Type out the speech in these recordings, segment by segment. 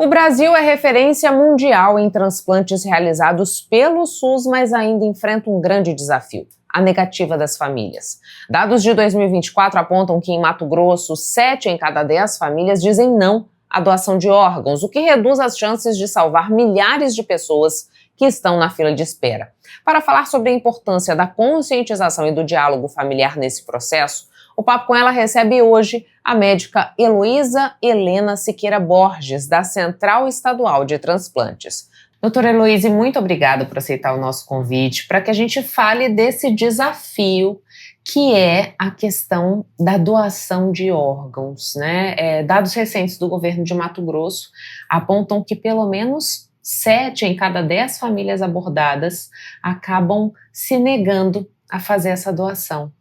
O Brasil é referência mundial em transplantes realizados pelo SUS, mas ainda enfrenta um grande desafio: a negativa das famílias. Dados de 2024 apontam que em Mato Grosso, 7 em cada 10 famílias dizem não à doação de órgãos, o que reduz as chances de salvar milhares de pessoas que estão na fila de espera. Para falar sobre a importância da conscientização e do diálogo familiar nesse processo, o Papo com Ela recebe hoje a médica Heloísa Helena Siqueira Borges, da Central Estadual de Transplantes. Doutora Heloísa, muito obrigada por aceitar o nosso convite para que a gente fale desse desafio que é a questão da doação de órgãos, né? Dados recentes do governo de Mato Grosso apontam que pelo menos 7 em cada 10 famílias abordadas acabam se negando a fazer essa doação.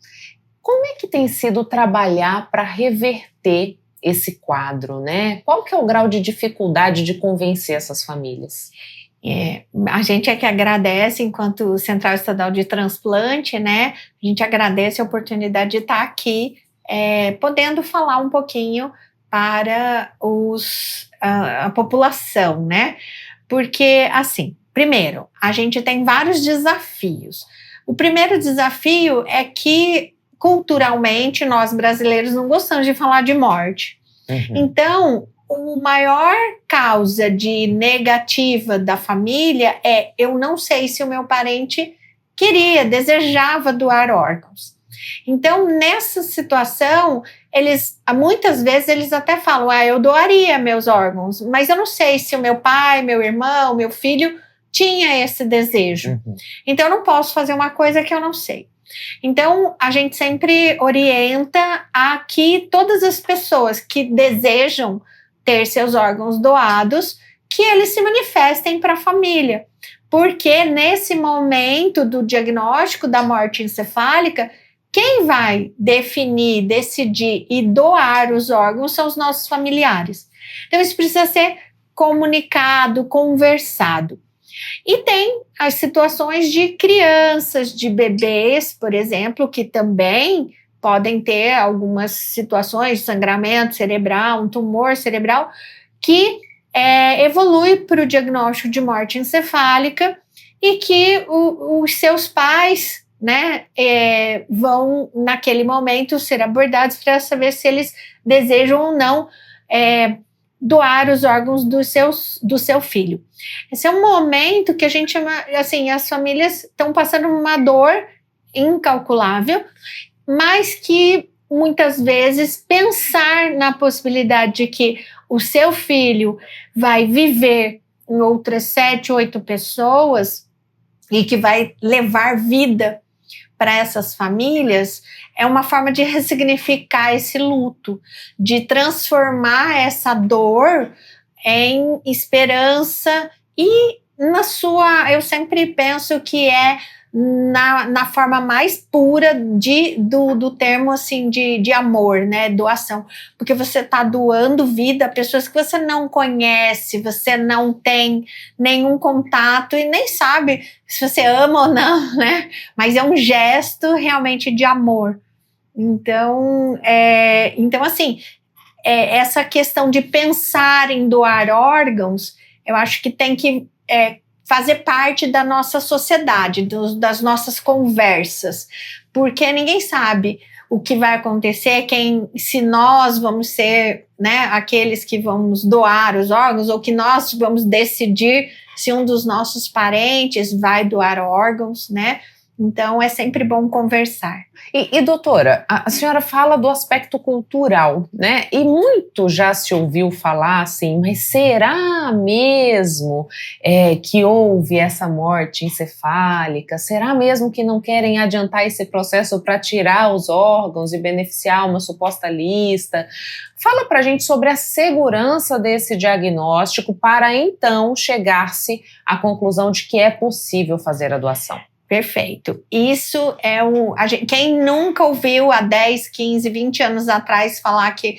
Como é que tem sido trabalhar para reverter esse quadro, né? Qual que é o grau de dificuldade de convencer essas famílias? A gente é que agradece, enquanto Central Estadual de Transplante, né? A gente agradece a oportunidade de estar aqui, podendo falar um pouquinho para a população, né? Porque, assim, primeiro, a gente tem vários desafios. O primeiro desafio é que, culturalmente, nós brasileiros não gostamos de falar de morte. Uhum. Então, a maior causa de negativa da família é: eu não sei se o meu parente desejava doar órgãos. Então, nessa situação, muitas vezes eles até falam: eu doaria meus órgãos, mas eu não sei se o meu pai, meu irmão, meu filho tinha esse desejo. Uhum. Então, eu não posso fazer uma coisa que eu não sei. Então, a gente sempre orienta a que todas as pessoas que desejam ter seus órgãos doados, que eles se manifestem para a família. Porque nesse momento do diagnóstico da morte encefálica, quem vai definir, decidir e doar os órgãos são os nossos familiares. Então, isso precisa ser comunicado, conversado. E tem as situações de crianças, de bebês, por exemplo, que também podem ter algumas situações de sangramento cerebral, um tumor cerebral, que evolui para o diagnóstico de morte encefálica e que os seus pais, né, vão, naquele momento, ser abordados para saber se eles desejam ou não doar os órgãos do seu filho. Esse é um momento que a gente, assim, as famílias estão passando uma dor incalculável, mas que muitas vezes pensar na possibilidade de que o seu filho vai viver em outras 7, 8 pessoas e que vai levar vida para essas famílias é uma forma de ressignificar esse luto, de transformar essa dor em esperança e eu sempre penso que na forma mais pura do termo, assim, de amor, né, doação, porque você está doando vida a pessoas que você não conhece, você não tem nenhum contato e nem sabe se você ama ou não, né, mas é um gesto realmente de amor. Então assim, essa questão de pensar em doar órgãos, eu acho que tem que fazer parte da nossa sociedade, das nossas conversas, porque ninguém sabe o que vai acontecer, se nós vamos ser, né, aqueles que vamos doar os órgãos, ou que nós vamos decidir se um dos nossos parentes vai doar órgãos, né? Então, é sempre bom conversar. E doutora, a senhora fala do aspecto cultural, né? E muito já se ouviu falar assim, mas será mesmo que houve essa morte encefálica? Será mesmo que não querem adiantar esse processo para tirar os órgãos e beneficiar uma suposta lista? Fala pra gente sobre a segurança desse diagnóstico para então chegar-se à conclusão de que é possível fazer a doação. Perfeito. Isso quem nunca ouviu há 10, 15, 20 anos atrás falar que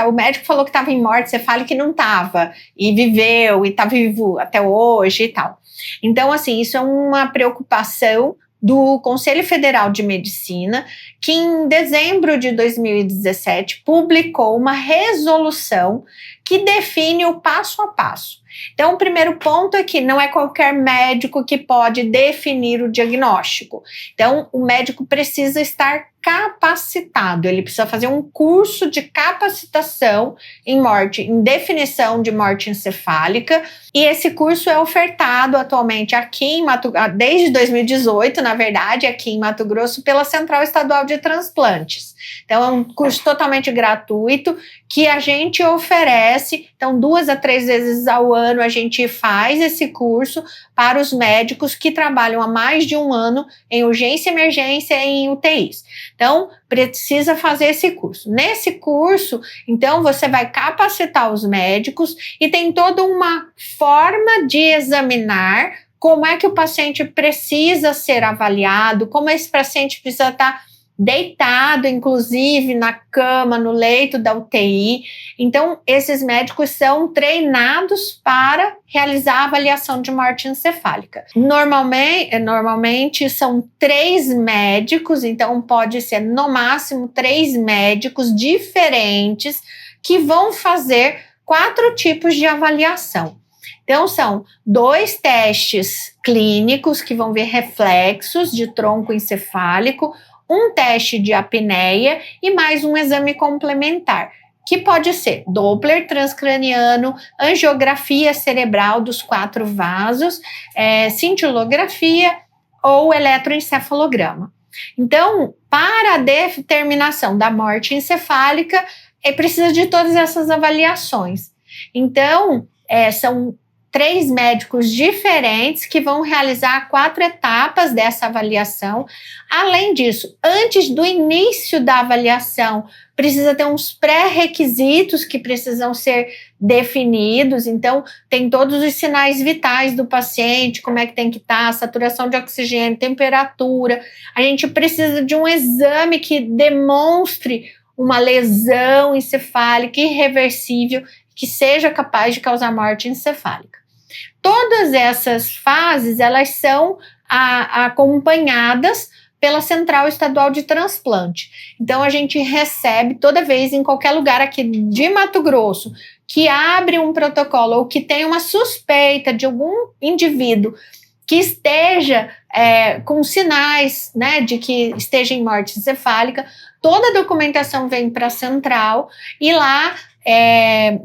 o médico falou que estava em morte, você fala que não estava, e viveu, e está vivo até hoje e tal. Então, assim, isso é uma preocupação do Conselho Federal de Medicina, que em dezembro de 2017 publicou uma resolução que define o passo a passo. Então, o primeiro ponto é que não é qualquer médico que pode definir o diagnóstico. Então, o médico precisa estar capacitado, ele precisa fazer um curso de capacitação em definição de morte encefálica, e esse curso é ofertado atualmente aqui em desde 2018, na verdade, aqui em Mato Grosso, pela Central Estadual de Transplantes. Então, é um curso totalmente gratuito que a gente oferece. Então, 2 a 3 vezes ao ano a gente faz esse curso para os médicos que trabalham há mais de um ano em urgência, emergência e em UTIs. Então, precisa fazer esse curso. Nesse curso, então, você vai capacitar os médicos e tem toda uma forma de examinar como é que o paciente precisa ser avaliado, como esse paciente precisa estar deitado, inclusive, na cama, no leito da UTI. Então, esses médicos são treinados para realizar a avaliação de morte encefálica. Normalmente são 3 médicos, então pode ser no máximo 3 médicos diferentes que vão fazer 4 tipos de avaliação. Então, são 2 testes clínicos que vão ver reflexos de tronco encefálico, um teste de apneia e mais um exame complementar, que pode ser Doppler transcraniano, angiografia cerebral dos 4 vasos, cintilografia ou eletroencefalograma. Então, para a determinação da morte encefálica, precisa de todas essas avaliações. Então, são 3 médicos diferentes que vão realizar 4 etapas dessa avaliação. Além disso, antes do início da avaliação, precisa ter uns pré-requisitos que precisam ser definidos. Então, tem todos os sinais vitais do paciente, como é que tem que estar, saturação de oxigênio, temperatura. A gente precisa de um exame que demonstre uma lesão encefálica irreversível que seja capaz de causar morte encefálica. Todas essas fases, elas são acompanhadas pela Central Estadual de Transplante. Então, a gente recebe toda vez, em qualquer lugar aqui de Mato Grosso, que abre um protocolo ou que tem uma suspeita de algum indivíduo que esteja com sinais, né, de que esteja em morte encefálica, toda a documentação vem para a central e lá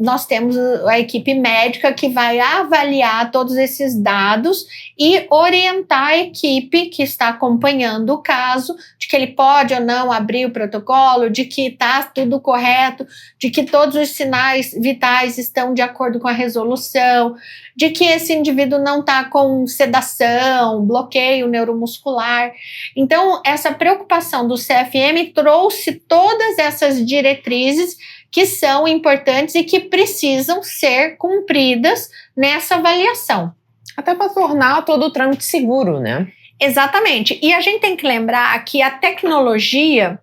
nós temos a equipe médica que vai avaliar todos esses dados e orientar a equipe que está acompanhando o caso de que ele pode ou não abrir o protocolo, de que está tudo correto, de que todos os sinais vitais estão de acordo com a resolução, de que esse indivíduo não está com sedação, bloqueio neuromuscular. Então, essa preocupação do CFM trouxe todas essas diretrizes que são importantes e que precisam ser cumpridas nessa avaliação. Até para tornar todo o trâmite seguro, né? Exatamente. E a gente tem que lembrar que a tecnologia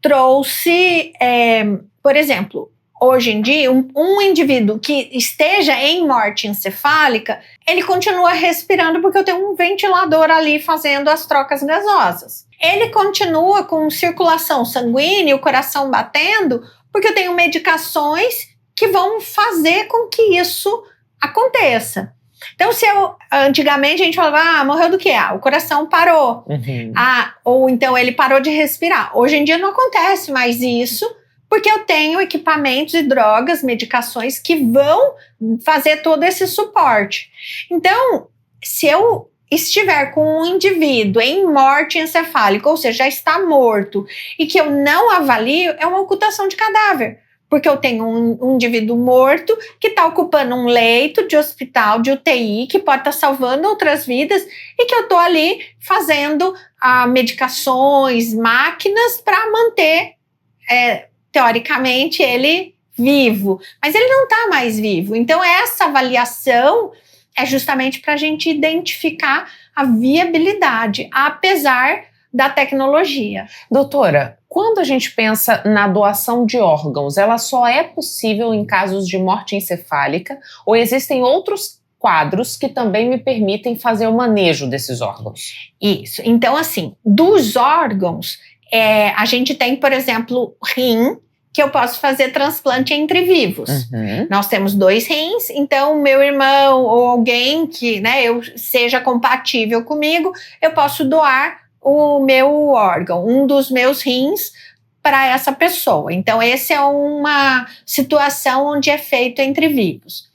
trouxe, por exemplo, hoje em dia, um indivíduo que esteja em morte encefálica, ele continua respirando porque eu tenho um ventilador ali fazendo as trocas gasosas. Ele continua com circulação sanguínea, o coração batendo, porque eu tenho medicações que vão fazer com que isso aconteça. Então, antigamente a gente falava, morreu do quê? O coração parou. Uhum. Ou então ele parou de respirar. Hoje em dia não acontece mais isso, porque eu tenho equipamentos e drogas, medicações que vão fazer todo esse suporte. Então, se eu estiver com um indivíduo em morte encefálica, ou seja, já está morto, e que eu não avalio, é uma ocultação de cadáver. Porque eu tenho um indivíduo morto que está ocupando um leito de hospital, de UTI, que pode estar salvando outras vidas, e que eu estou ali fazendo medicações, máquinas para manter, teoricamente, ele vivo. Mas ele não está mais vivo. Então, essa avaliação é justamente para a gente identificar a viabilidade, apesar da tecnologia. Doutora, quando a gente pensa na doação de órgãos, ela só é possível em casos de morte encefálica ou existem outros quadros que também me permitem fazer o manejo desses órgãos. Isso. Então, assim, dos órgãos, a gente tem, por exemplo, rim, que eu posso fazer transplante entre vivos. Uhum. Nós temos 2 rins, então meu irmão ou alguém que, né, eu seja compatível comigo, eu posso doar o meu órgão, um dos meus rins, para essa pessoa. Então, essa é uma situação onde é feito entre vivos.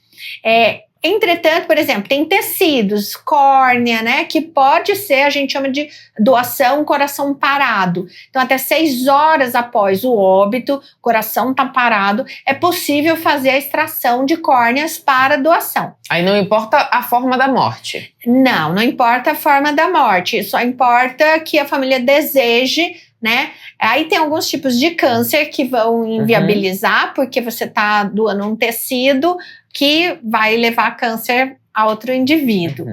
Entretanto, por exemplo, tem tecidos, córnea, né, que pode ser, a gente chama de doação coração parado. Então, até 6 horas após o óbito, o coração está parado, é possível fazer a extração de córneas para doação. Aí não importa a forma da morte? Não importa a forma da morte, só importa que a família deseje, né? Aí tem alguns tipos de câncer que vão inviabilizar, porque você está doando um tecido que vai levar câncer a outro indivíduo.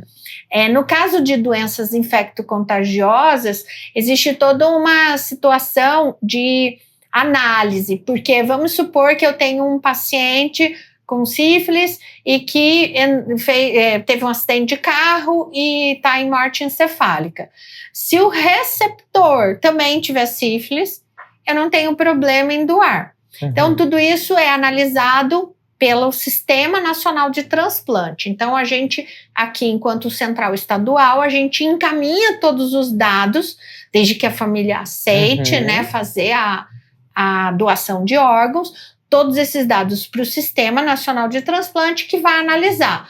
No caso de doenças infecto-contagiosas, existe toda uma situação de análise, porque vamos supor que eu tenho um paciente com sífilis e que teve um acidente de carro e está em morte encefálica. Se o receptor também tiver sífilis, eu não tenho problema em doar. Então, tudo isso é analisado pelo Sistema Nacional de Transplante. Então, a gente, aqui, enquanto central estadual, a gente encaminha todos os dados, desde que a família aceite, né, fazer a doação de órgãos, todos esses dados para o Sistema Nacional de Transplante, que vai analisar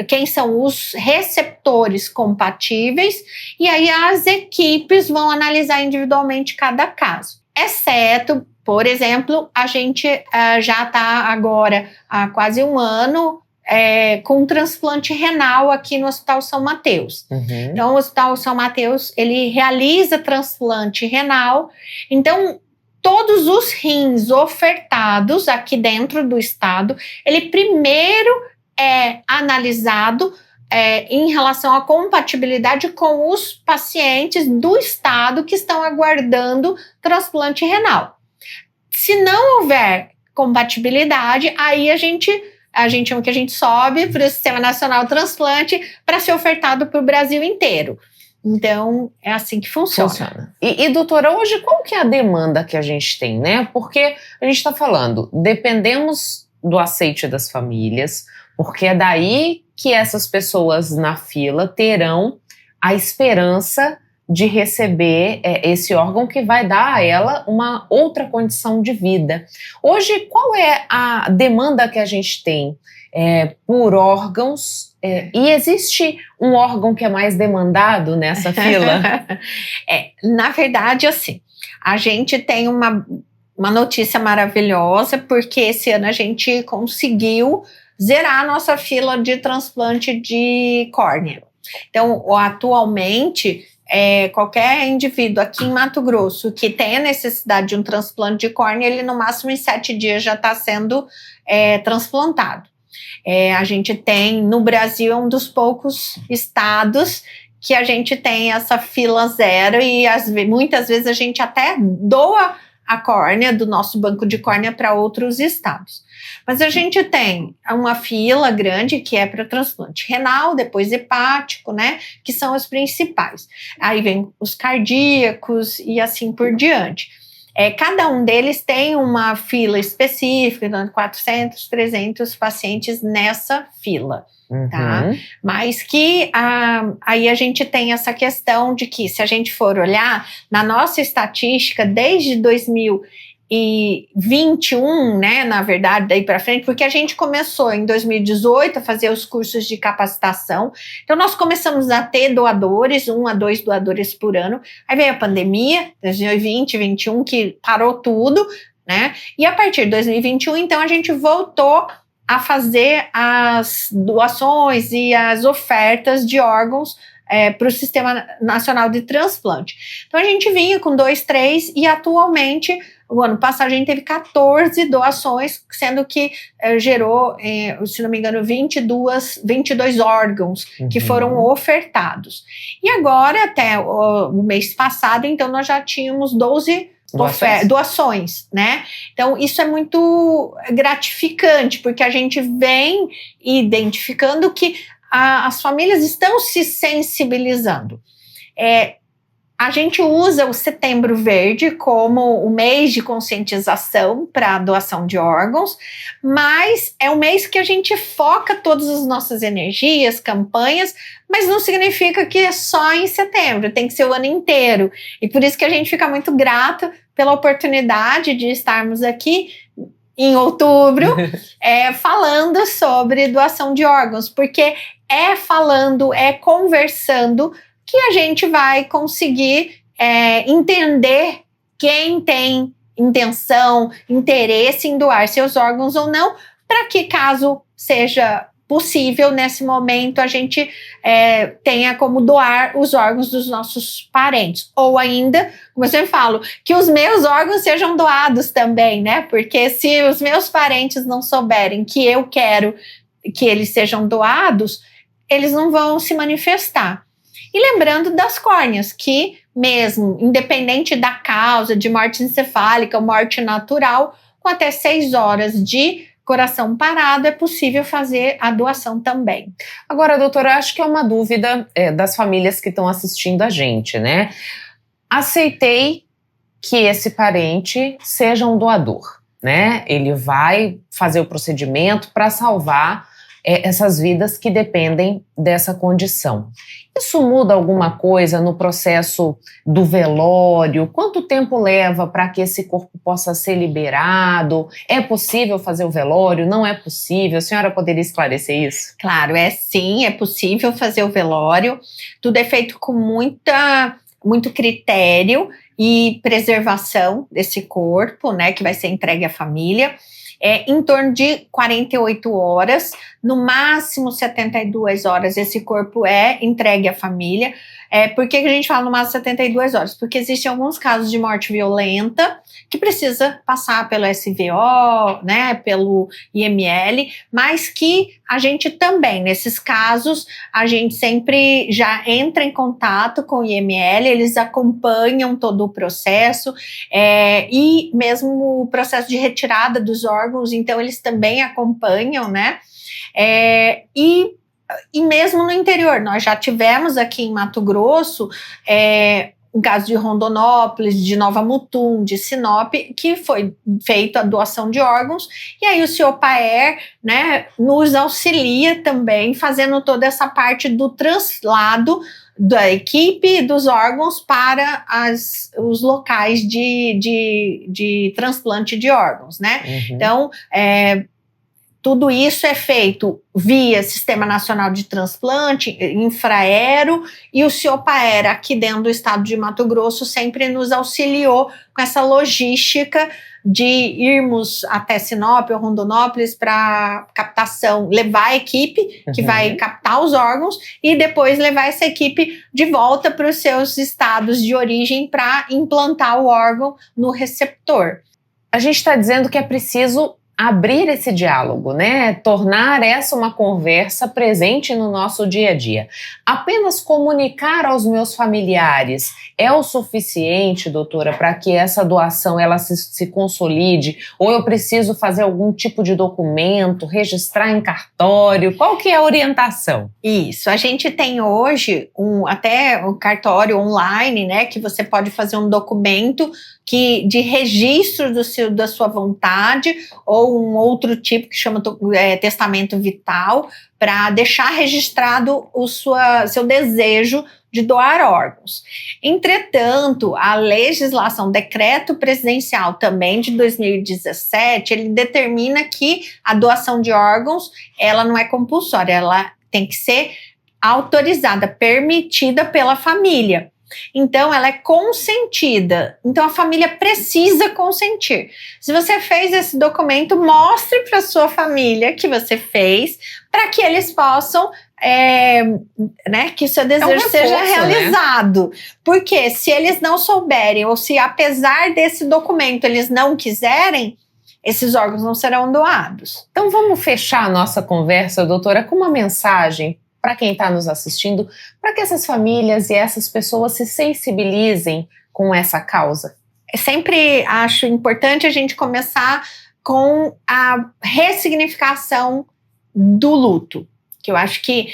quem são os receptores compatíveis, e aí as equipes vão analisar individualmente cada caso. Exceto, por exemplo, a gente já está agora há quase um ano com transplante renal aqui no Hospital São Mateus. Então, o Hospital São Mateus, ele realiza transplante renal. Então, todos os rins ofertados aqui dentro do estado, ele primeiro é analisado em relação à compatibilidade com os pacientes do estado que estão aguardando transplante renal. Se não houver compatibilidade, aí a gente chama que a gente sobe para o Sistema Nacional de Transplante para ser ofertado para o Brasil inteiro. Então, é assim que funciona. E doutora, hoje qual que é a demanda que a gente tem, né? Porque a gente está falando, dependemos do aceite das famílias, porque é daí que essas pessoas na fila terão a esperança de receber esse órgão que vai dar a ela uma outra condição de vida. Hoje, qual é a demanda que a gente tem por órgãos? E existe um órgão que é mais demandado nessa fila? Na verdade, assim, a gente tem uma notícia maravilhosa, porque esse ano a gente conseguiu zerar a nossa fila de transplante de córnea. Então, atualmente, qualquer indivíduo aqui em Mato Grosso que tenha necessidade de um transplante de córnea, ele no máximo em 7 dias já está sendo transplantado. A gente tem, no Brasil, um dos poucos estados que a gente tem essa fila zero e muitas vezes a gente até doa a córnea do nosso banco de córnea para outros estados. Mas a gente tem uma fila grande que é para transplante renal, depois hepático, né, que são os principais. Aí vem os cardíacos e assim por diante. Cada um deles tem uma fila específica, 400, 300 pacientes nessa fila. Tá? Mas que aí a gente tem essa questão de que, se a gente for olhar na nossa estatística desde 2021, né, na verdade, daí para frente, porque a gente começou em 2018 a fazer os cursos de capacitação, então nós começamos a ter doadores, 1 a 2 doadores por ano, aí veio a pandemia, 2020, 2021, que parou tudo, né, e a partir de 2021, então a gente voltou a fazer as doações e as ofertas de órgãos para o Sistema Nacional de Transplante. Então, a gente vinha com 2, 3 e atualmente, o ano passado, a gente teve 14 doações, sendo que gerou, se não me engano, 22 órgãos que foram ofertados. E agora, até o mês passado, então, nós já tínhamos 12 doações, né? Então, isso é muito gratificante, porque a gente vem identificando que as famílias estão se sensibilizando. A gente usa o Setembro Verde como o mês de conscientização para a doação de órgãos, mas é um mês que a gente foca todas as nossas energias, campanhas, mas não significa que é só em setembro, tem que ser o ano inteiro. E por isso que a gente fica muito grato pela oportunidade de estarmos aqui em outubro falando sobre doação de órgãos, porque falando, conversando, que a gente vai conseguir entender quem tem intenção, interesse em doar seus órgãos ou não, para que, caso seja possível, nesse momento, a gente tenha como doar os órgãos dos nossos parentes. Ou ainda, como eu sempre falo, que os meus órgãos sejam doados também, né? Porque se os meus parentes não souberem que eu quero que eles sejam doados, eles não vão se manifestar. E lembrando das córneas, que mesmo, independente da causa de morte encefálica ou morte natural, com até 6 horas de coração parado, é possível fazer a doação também. Agora, doutora, acho que é uma dúvida das famílias que estão assistindo a gente, né? Aceitei que esse parente seja um doador, né? Ele vai fazer o procedimento para salvar essas vidas que dependem dessa condição. Isso muda alguma coisa no processo do velório? Quanto tempo leva para que esse corpo possa ser liberado? É possível fazer o velório? Não é possível? A senhora poderia esclarecer isso? Claro, sim, é possível fazer o velório. Tudo é feito com muito critério e preservação desse corpo, né, que vai ser entregue à família. Em torno de 48 horas, no máximo 72 horas, esse corpo é entregue à família. Por que a gente fala no máximo 72 horas? Porque existem alguns casos de morte violenta que precisa passar pelo SVO, né, pelo IML, mas que a gente também, nesses casos, a gente sempre já entra em contato com o IML, eles acompanham todo o processo e mesmo o processo de retirada dos órgãos, então eles também acompanham, né, e mesmo no interior, nós já tivemos aqui em Mato Grosso o caso de Rondonópolis, de Nova Mutum, de Sinop, que foi feita a doação de órgãos, e aí o CIOPAER, né, nos auxilia também, fazendo toda essa parte do translado da equipe dos órgãos para os locais de transplante de órgãos, né? Uhum. Então, tudo isso é feito via Sistema Nacional de Transplante, Infraero, e o CIOPAER aqui dentro do estado de Mato Grosso sempre nos auxiliou com essa logística de irmos até Sinop ou Rondonópolis para captação, levar a equipe que vai captar os órgãos e depois levar essa equipe de volta para os seus estados de origem para implantar o órgão no receptor. A gente está dizendo que é preciso abrir esse diálogo, né? Tornar essa uma conversa presente no nosso dia a dia. Apenas comunicar aos meus familiares é o suficiente, doutora, para que essa doação ela se consolide? Ou eu preciso fazer algum tipo de documento, registrar em cartório? Qual que é a orientação? Isso, a gente tem hoje até um cartório online, né, que você pode fazer um documento de registro da sua vontade ou um outro tipo que chama testamento vital para deixar registrado seu desejo de doar órgãos. Entretanto, a legislação, decreto presidencial também de 2017, ele determina que a doação de órgãos, ela não é compulsória, ela tem que ser autorizada, permitida pela família. Então, ela é consentida. Então, a família precisa consentir. Se você fez esse documento, mostre para sua família que você fez, para que eles possam, né, que o seu desejo seja realizado. Né? Porque se eles não souberem, ou se apesar desse documento eles não quiserem, esses órgãos não serão doados. Então, vamos fechar a nossa conversa, doutora, com uma mensagem para quem está nos assistindo, para que essas famílias e essas pessoas se sensibilizem com essa causa? sempre acho importante a gente começar com a ressignificação do luto, que eu acho que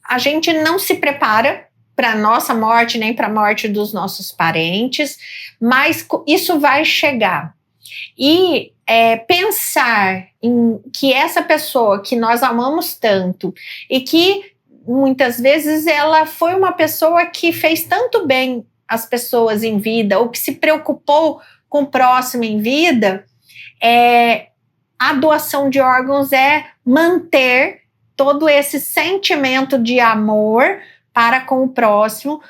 a gente não se prepara para a nossa morte, nem para a morte dos nossos parentes, mas isso vai chegar. E pensar em que essa pessoa que nós amamos tanto e que muitas vezes ela foi uma pessoa que fez tanto bem às pessoas em vida, ou que se preocupou com o próximo em vida, a doação de órgãos é manter todo esse sentimento de amor para com o próximo,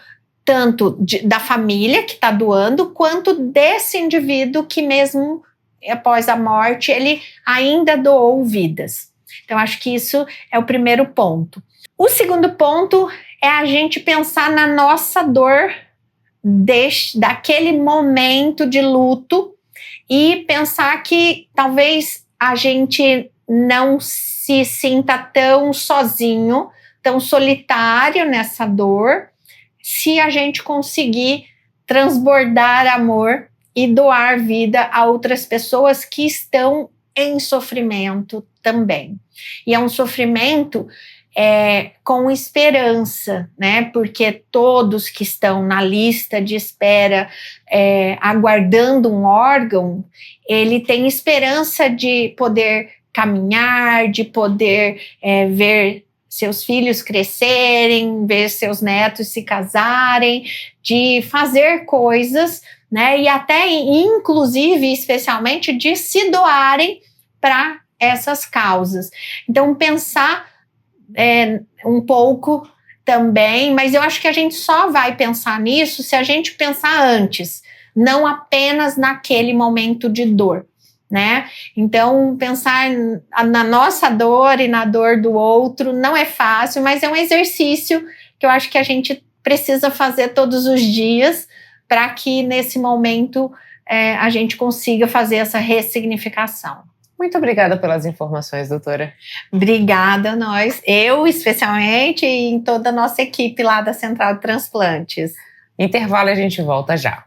tanto da família que está doando, quanto desse indivíduo que mesmo após a morte, ele ainda doou vidas. Então, acho que isso é o primeiro ponto. O segundo ponto é a gente pensar na nossa dor daquele momento de luto e pensar que talvez a gente não se sinta tão sozinho, tão solitário nessa dor, se a gente conseguir transbordar amor e doar vida a outras pessoas que estão em sofrimento também. E é um sofrimento com esperança, né? Porque todos que estão na lista de espera aguardando um órgão, ele tem esperança de poder caminhar, de poder ver seus filhos crescerem, ver seus netos se casarem, de fazer coisas, né? E até, inclusive, especialmente, de se doarem para essas causas. Então, pensar um pouco também, mas eu acho que a gente só vai pensar nisso se a gente pensar antes, não apenas naquele momento de dor, né? Então, pensar na nossa dor e na dor do outro não é fácil, mas é um exercício que eu acho que a gente precisa fazer todos os dias para que nesse momento a gente consiga fazer essa ressignificação. Muito obrigada pelas informações, doutora. Obrigada a nós, eu especialmente e em toda a nossa equipe lá da Central de Transplantes. Intervalo, a gente volta já.